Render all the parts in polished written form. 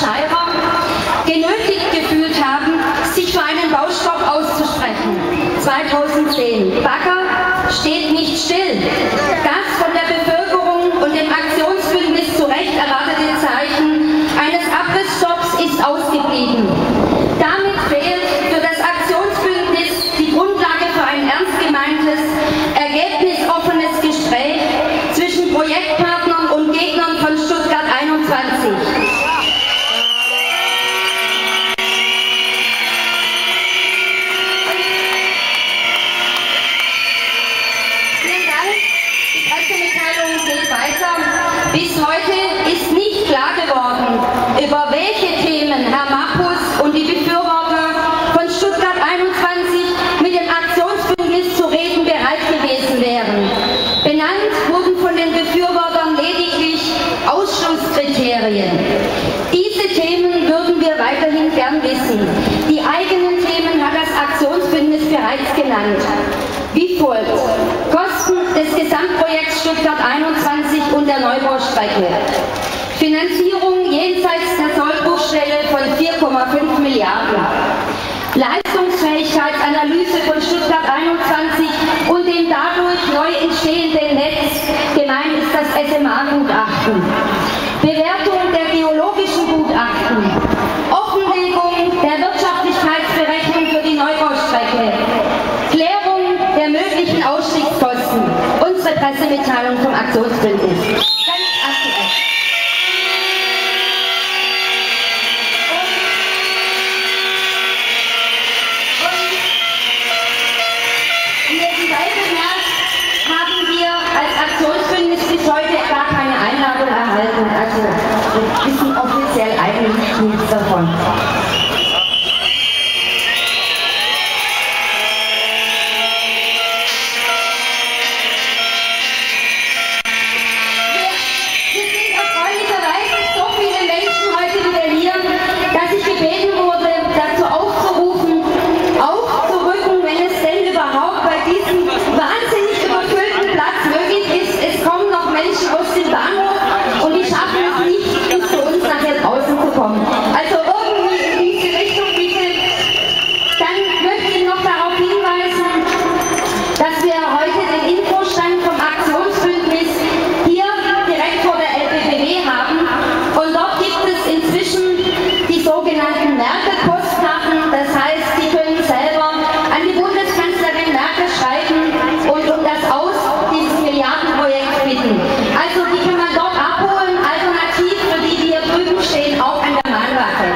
Schairer genötigt gefühlt haben, sich für einen Baustopp auszusprechen. 2010. Bagger steht nicht still. Das von der Bevölkerung und dem Aktionsbündnis zu Recht erwartete Zeichen eines Abrissstopps ist ausgeblieben. Damit fehlt für das Aktionsbündnis die Grundlage für ein ernst gemeintes, ergebnisoffenes Gespräch zwischen Projektpartnern und Gegnern von Stuttgart 21. Bis heute ist nicht klar geworden, über welche Themen Herr Mappus und die Befürworter von Stuttgart 21 mit dem Aktionsbündnis zu reden bereit gewesen wären. Benannt wurden von den Befürwortern lediglich Ausschlusskriterien. Diese Themen würden wir weiterhin gern wissen. Die eigenen Themen hat das Aktionsbündnis bereits genannt. Wie folgt: Kosten des Gesamtprojekts Stuttgart 21 und der Neubaustrecke. Finanzierung jenseits der Sollbruchstelle von 4,5 Milliarden. Leistungsfähigkeitsanalyse von Stuttgart 21 und dem dadurch neu entstehenden Netz. Gemeint ist das SMA-Gutachten. Bewertung der geologischen Gutachten. Offenlegung der Wirtschaftlichkeitsberechnung für die Neubaustrecke. Klärung der möglichen Ausstiegskosten. Unsere Pressemitteilung vom Aktionsbündnis. Ganz aktuell. Und nebenbei bemerkt haben wir als Aktionsbündnis bis heute gar keine Einladung erhalten. Also wir wissen offiziell eigentlich nichts davon. Also irgendwie in diese Richtung bitte. Dann möchte ich noch darauf hinweisen, dass wir heute den Infostand vom Aktionsbündnis hier direkt vor der LBBW haben. Und dort gibt es inzwischen die sogenannten Merkel-Postkarten. Das heißt, Sie können selber an die Bundeskanzlerin Merkel schreiben und um das Aus dieses Milliardenprojekts bitten. Also die kann man dort abholen, alternativ für die, die hier drüben stehen, auch an der Mahnwache.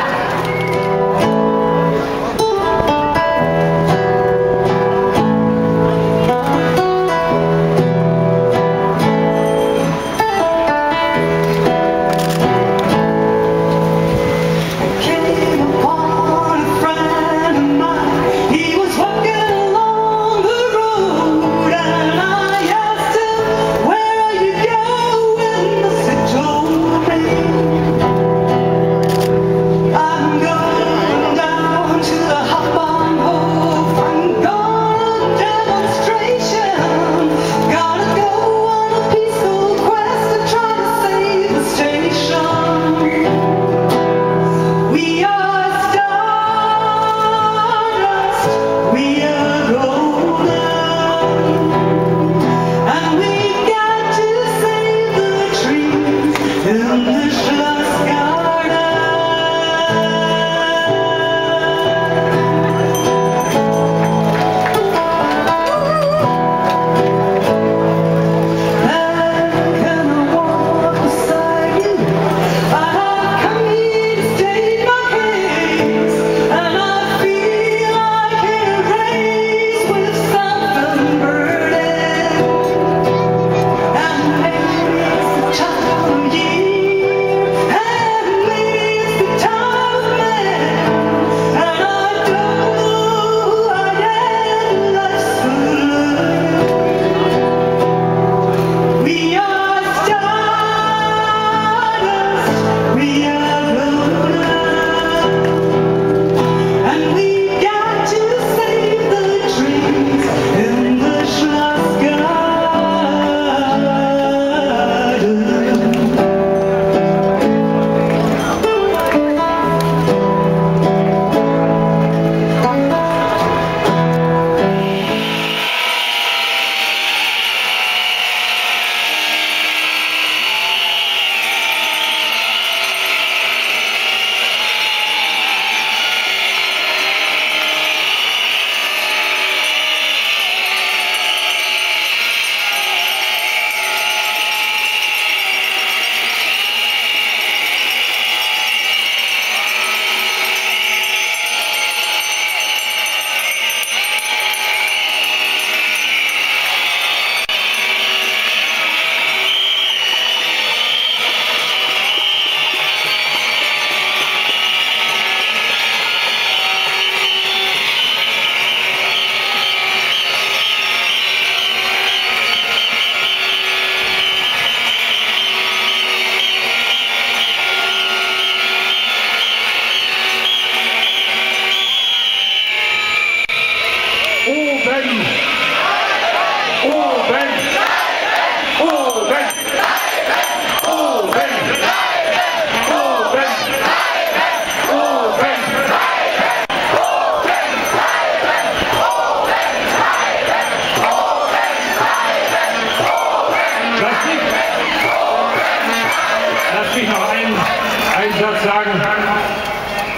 Satz sagen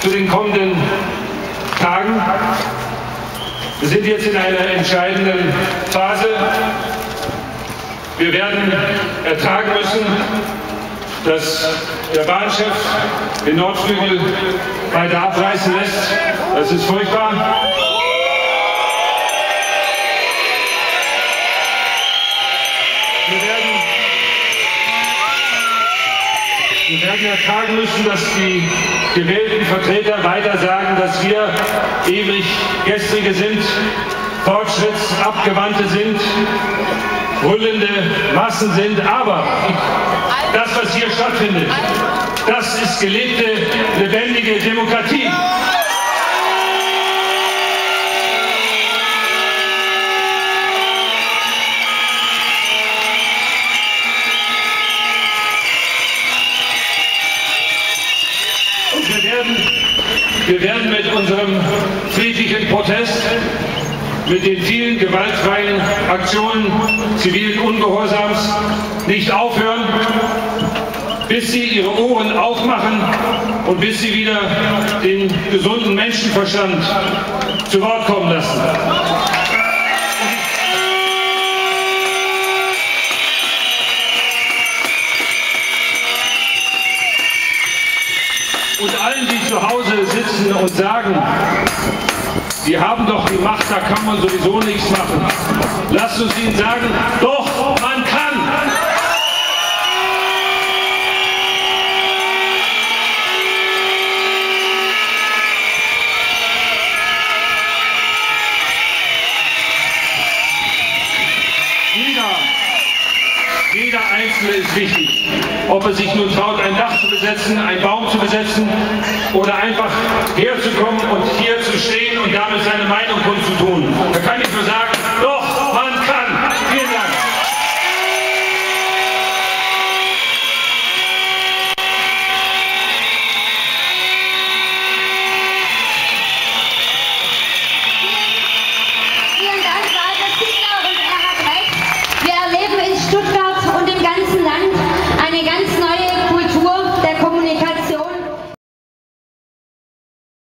zu den kommenden Tagen. Wir sind jetzt in einer entscheidenden Phase. Wir werden ertragen müssen, dass der Bahnchef den Nordflügel weiter abreißen lässt. Das ist furchtbar. Wir werden ertragen müssen, dass die gewählten Vertreter weiter sagen, dass wir ewig Gestrige sind, fortschrittsabgewandte sind, brüllende Massen sind. Aber das, was hier stattfindet, das ist gelebte, lebendige Demokratie. Wir werden mit unserem friedlichen Protest, mit den vielen gewaltfreien Aktionen zivilen Ungehorsams nicht aufhören, bis Sie Ihre Ohren aufmachen und bis Sie wieder den gesunden Menschenverstand zu Wort kommen lassen. Und allen, die zu Hause sitzen und sagen, die haben doch die Macht, da kann man sowieso nichts machen. Lasst uns ihnen sagen, doch, man kann. Jeder Einzelne ist wichtig. Ob er sich nun traut, ein Dach zu besetzen, einen Baum zu besetzen oder einfach herzukommen und hier zu stehen und damit seine Meinung kundzutun. Da kann ich nur sagen,